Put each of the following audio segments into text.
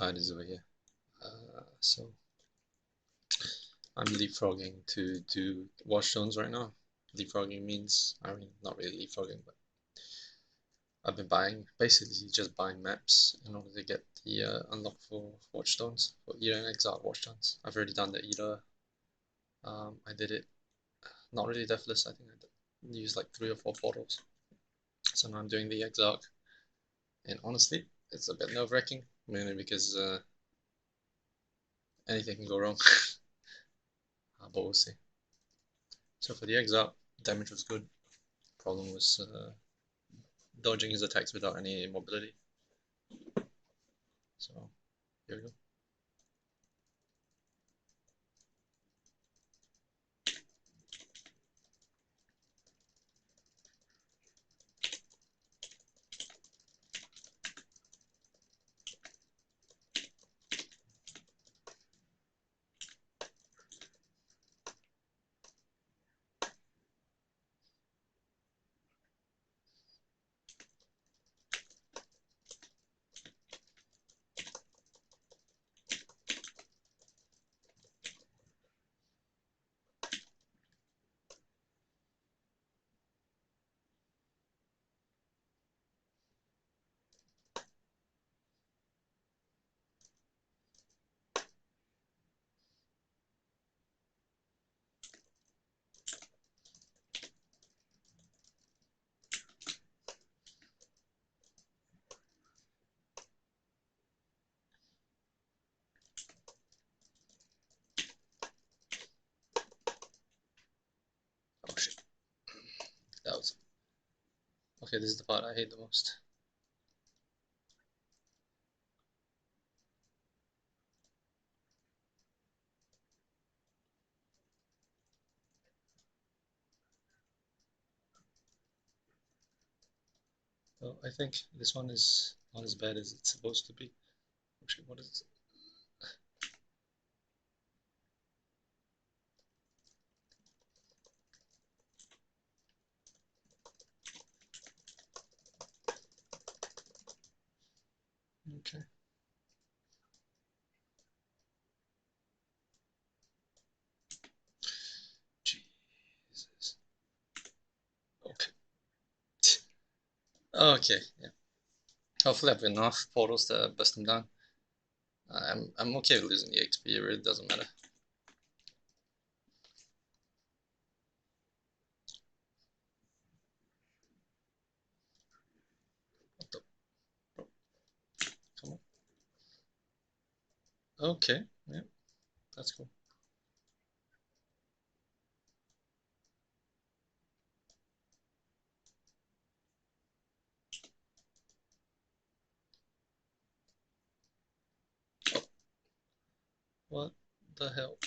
It is over here. So I'm leapfrogging to do watchstones right now. Leapfrogging means, I mean, not really leapfrogging, but I've been basically just buying maps in order to get the unlock for watchstones, for Eda and Exarch watchstones. I've already done the Eda. I did it, not really deathless, I think I used like 3 or 4 portals. So now I'm doing the Exarch. And honestly, it's a bit nerve-wracking, mainly because anything can go wrong. But we'll see. So for the Exarch, damage was good. Problem was dodging his attacks without any mobility. So here we go. Oh shit. That was okay. This is the part I hate the most. Well, I think this one is not as bad as it's supposed to be. Oh shit, what is it? Okay. Jesus. Okay. Okay. Yeah. Hopefully I have enough portals to bust them down. I'm okay with losing the XP. It really doesn't matter. What the? Bro, come on. Okay. Yeah. That's cool. Oh, what the hell?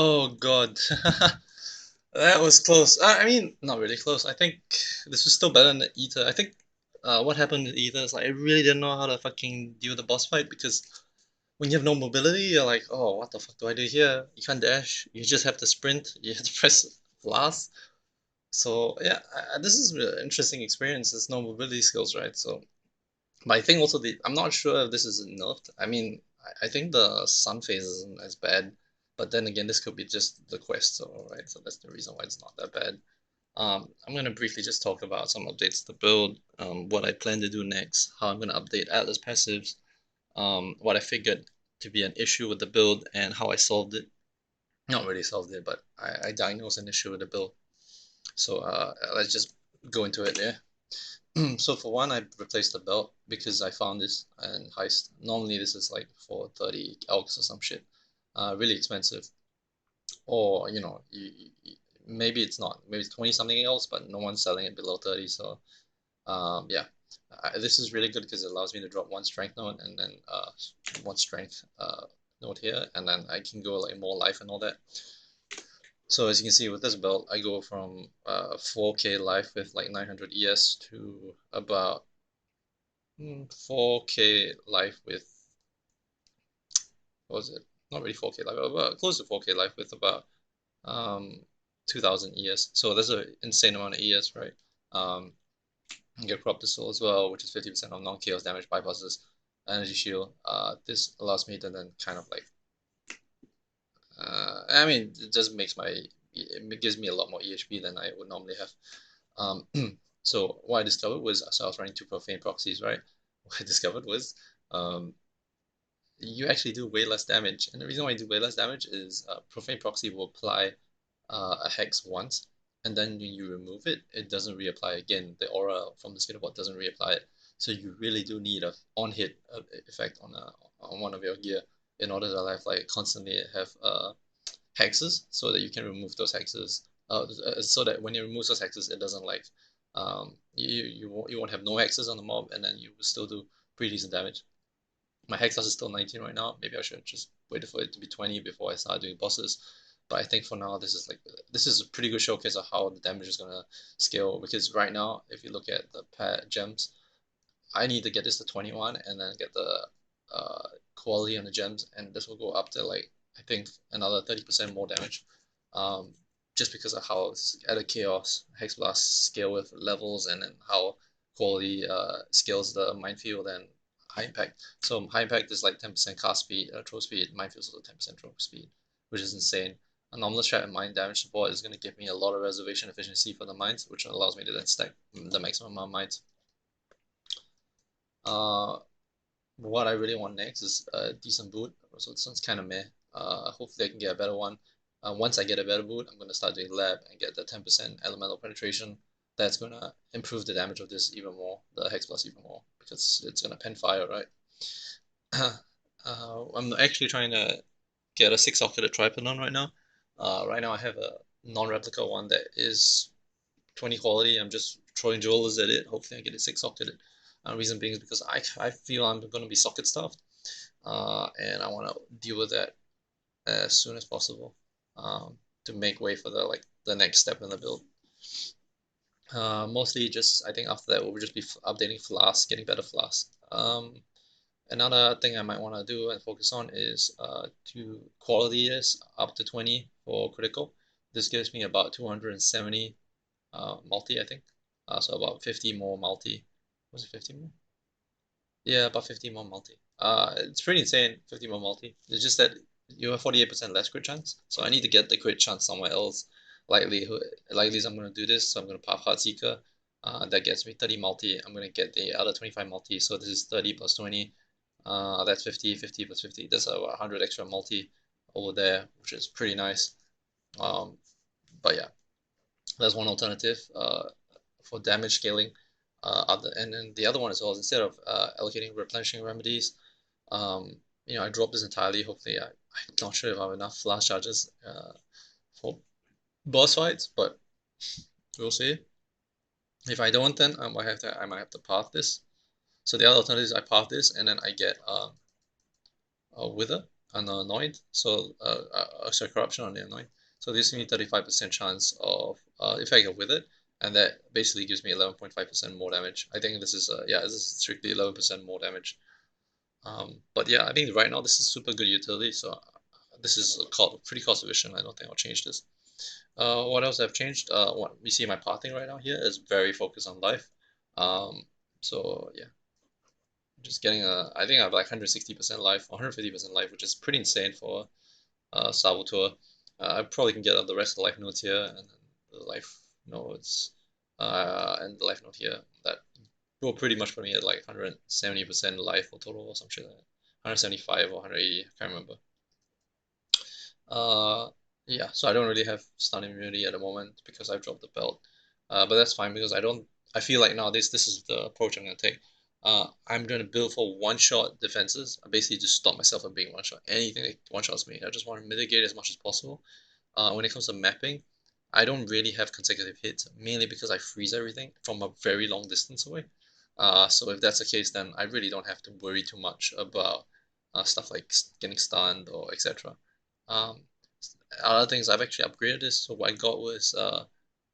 Oh god. That was close. I mean, not really close. I think this was still better than the Ether. I think what happened with Ether is like I really didn't know how to fucking deal with the boss fight because when you have no mobility, you're like, oh, what the fuck do I do here? You can't dash. You just have to sprint. You have to press blast. So yeah, this is an interesting experience. There's no mobility skills, right? So, but I think also I'm not sure if this is nerfed. I mean, I think the sun phase isn't as bad, but then again, this could be just the quest, so right. So that's the reason why it's not that bad. I'm gonna briefly just talk about some updates to the build, what I plan to do next, how I'm gonna update Atlas passives, what I figured to be an issue with the build, and how I solved it. Not really solved it, but I diagnosed an issue with the build. So let's just go into it. Yeah. So for one, I replaced the belt because I found this in Heist. Normally this is like for 30 elks or some shit. Really expensive. Or maybe it's not. Maybe it's 20 something else, but no one's selling it below 30. So yeah, this is really good because it allows me to drop one strength node and then one strength node here, and then I can go like more life and all that. So as you can see with this belt, I go from 4K life with like 900 ES to about 4K life with, what was it? Not really 4K life, but close to 4K life with about um 2000 ES. So there's an insane amount of ES, right? Um, you get Corrupted Soul as well, which is 50% of non-chaos damage, bypasses energy shield. This allows me to then kind of like, I mean, it just makes it gives me a lot more EHP than I would normally have. Um, so what I discovered was, so I was running two profane proxies, right? What I discovered was, um, you actually do way less damage, and the reason why you do way less damage is profane proxy will apply a hex once, and then when you remove it, it doesn't reapply again. The aura from the skateboard doesn't reapply it. So you really do need a on-hit effect on one of your gear in order to have like constantly have hexes, so that you can remove those hexes. So that when you remove those hexes, it doesn't like you won't have no hexes on the mob, and then you will still do pretty decent damage. My hex loss is still 19 right now. Maybe I should just wait for it to be 20 before I start doing bosses. But I think for now, this is a pretty good showcase of how the damage is gonna scale. Because right now, if you look at the pet gems, I need to get this to 21 and then get the quality on the gems, and this will go up to like, I think, another 30% more damage. Um, just because of how at a chaos hexblast scale with levels, and then how quality scales the minefield and high impact. So high impact is like 10% cast speed, throw speed. Minefield is also 10% throw speed, which is insane. A normal strat and mine damage support is going to give me a lot of reservation efficiency for the mines, which allows me to then stack the maximum amount of mines. Uh, what I really want next is a decent boot. So this one's kind of meh. Hopefully I can get a better one. Once I get a better boot, I'm going to start doing lab and get the 10% elemental penetration. That's going to improve the damage of this even more, the Hex Plus even more, because it's going to pen fire, right? I'm actually trying to get a 6-socketed tripod on right now. Right now I have a non-replica one that is 20 quality. I'm just throwing jewelers at it. Hopefully I get it 6-socketed. Reason being is because I feel I'm going to be socket stuffed, and I want to deal with that as soon as possible, to make way for the next step in the build. Mostly just, I think after that we'll just be updating Flask, getting better Flask. Another thing I might want to do and focus on is to quality this up to 20 for critical. This gives me about 270 multi, I think. So about 50 more multi. Was it 50 more? Yeah, about 50 more multi. It's pretty insane, 50 more multi. It's just that you have 48% less crit chance, so I need to get the crit chance somewhere else. Likely I'm gonna do this, so I'm gonna pop Heartseeker. That gets me 30 multi. I'm gonna get the other 25 multi, so this is 30 plus 20. That's 50, 50 plus 50. There's about 100 extra multi over there, which is pretty nice. But yeah, that's one alternative for damage scaling. And then the other one as well is, instead of allocating replenishing remedies, I drop this entirely. Hopefully, I'm not sure if I have enough flash charges for boss fights, but we'll see. If I don't, then I might have to path this. So the other alternative is I path this, and then I get a wither and anoint. So sorry, corruption on the anoint. So this gives me 35% chance of if I get with it, and that basically gives me 11.5% more damage. I think this is yeah, this is strictly 11% more damage. But yeah, I think right now this is super good utility. So this is pretty cost efficient. I don't think I'll change this. What else I've changed? What we see my pathing right now here is very focused on life. Um, so yeah, just getting I think I have like 160% life, 150% life, which is pretty insane for Saboteur. I probably can get the rest of the life nodes here, and then the life nodes, and the life node here. That will pretty much put me at like 170% life or total or some shit like that. 175 or 180, I can't remember. Uh, yeah, so I don't really have stun immunity at the moment because I've dropped the belt. But that's fine because I feel like now this is the approach I'm gonna take. I'm gonna build for one-shot defenses. I basically just stop myself from being one-shot. Anything that one-shots me, I just want to mitigate as much as possible. When it comes to mapping, I don't really have consecutive hits, mainly because I freeze everything from a very long distance away. So if that's the case, then I really don't have to worry too much about stuff like getting stunned or etc. Um, other things I've actually upgraded this. So what I got was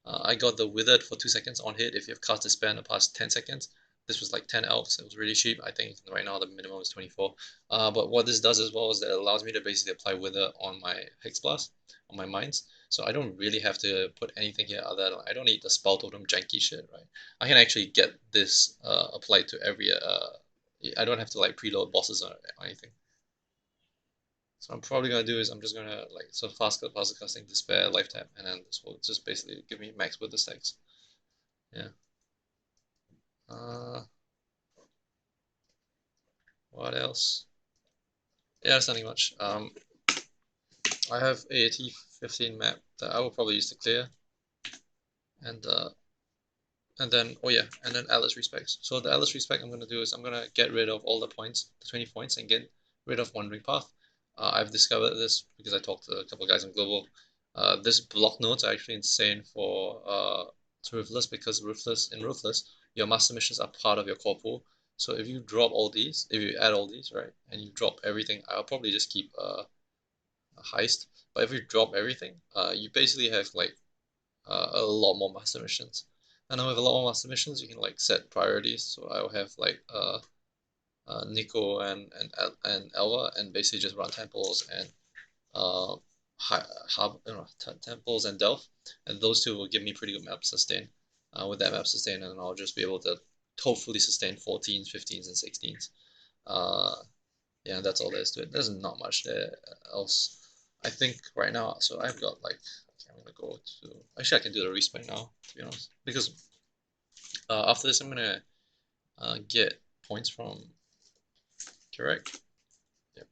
I got the withered for 2 seconds on hit if you've cast Despair in the past 10 seconds. This was like 10 elves. It was really cheap. I think right now the minimum is 24. But what this does as well is that it allows me to basically apply wither on my Hexblast, on my mines. So I don't really have to put anything here other than I don't need the spell totem janky shit, right? I can actually get this applied to every I don't have to like preload bosses or anything. So what I'm probably gonna do is I'm just gonna like so fast casting despair life tap and then this will just basically give me max with the stacks. Yeah. Uh what else? Yeah, there's nothing much. I have a T15 map that I will probably use to clear and then oh yeah, and then Atlas respects. So the Atlas respect I'm gonna do is I'm gonna get rid of all the points, the 20 points, and get rid of Wandering Path. I've discovered this because I talked to a couple of guys on Global. This block nodes are actually insane for Ruthless because Ruthless, your master missions are part of your core pool. So if you drop all these, if you add all these, right, and you drop everything, I'll probably just keep a heist. But if you drop everything, you basically have like a lot more master missions. And then with a lot more master missions, you can like set priorities. So I'll have like Nico and Elva, and basically just run temples and uh, temples and Delph, and those two will give me pretty good map sustain. With that map sustain, and I'll just be able to hopefully sustain 14s, 15s, and 16s. Uh, yeah, that's all there is to it. There's not much there else. I think right now, so I've got like, okay, I'm gonna go to, actually I can do the respec now, to be honest, because after this I'm gonna get points from, correct? Yep.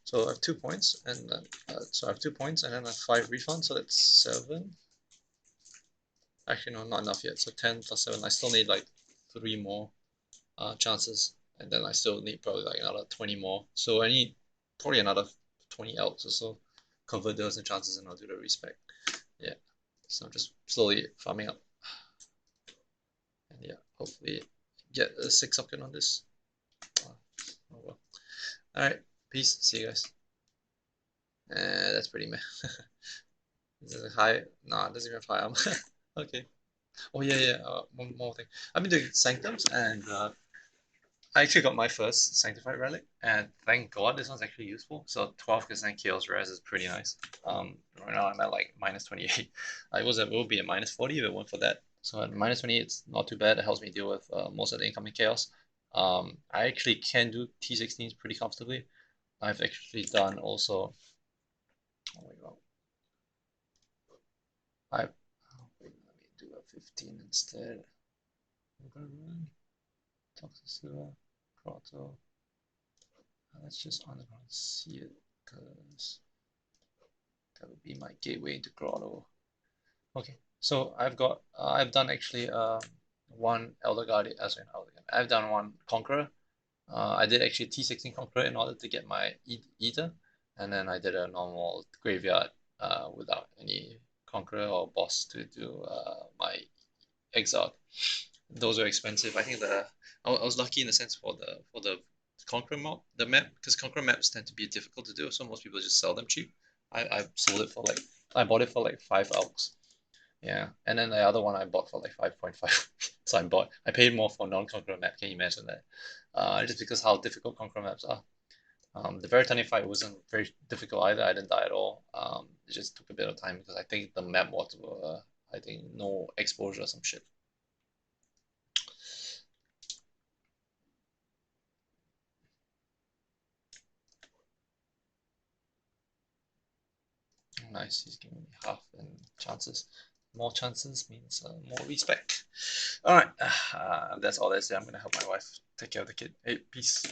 So I have 2 points, and then, so I have 2 points, and then I have 5 refunds, so that's 7. Actually, no, not enough yet, so 10 plus 7, I still need like 3 more chances, and then I still need probably like another 20 more. So I need probably another 20 elks or so. Convert those into chances, and I'll do the respec. Yeah. So I'm just slowly farming up. And yeah, hopefully get a 6 socket on this. Oh well. Alright, peace. See you guys. That's pretty meh. This is a high. Nah, it doesn't even have high armor. Okay. Oh yeah, yeah. One more thing. I've been doing sanctums, and I actually got my first Sanctified Relic, and thank God this one's actually useful. So 12% Chaos Res is pretty nice. Right now I'm at like minus 28. It will be a minus 40 if it weren't for that. So at minus 28, it's not too bad. It helps me deal with most of the incoming chaos. I actually can do T16s pretty comfortably. I've actually done also. Oh my God. Wait, let me do a 15 instead. I'm gonna run Toxicilla, Grotto. Let's just underground see it, because that would be my gateway into Grotto. Okay, so I've done actually one Elder Guardian, sorry, not Elder Guardian. I've done one Conqueror. I did actually T16 Conqueror in order to get my Eater, and then I did a normal Graveyard without any Conqueror or boss to do my Exarch. Those are expensive. I think I was lucky in the sense for the Conqueror map, because Conqueror maps tend to be difficult to do, so most people just sell them cheap. I sold it for like I bought it for like 5 elks. Yeah, and then the other one I bought for like 5.5. So I paid more for non-Conqueror map. Can you imagine that? Just because how difficult Conqueror maps are. The Veritani fight wasn't very difficult either. I didn't die at all. It just took a bit of time because I think the map was I think no exposure or some shit. Nice, he's giving me half in chances. More chances means more respect. All right, that's all that's there. I'm gonna help my wife take care of the kid. Hey, peace.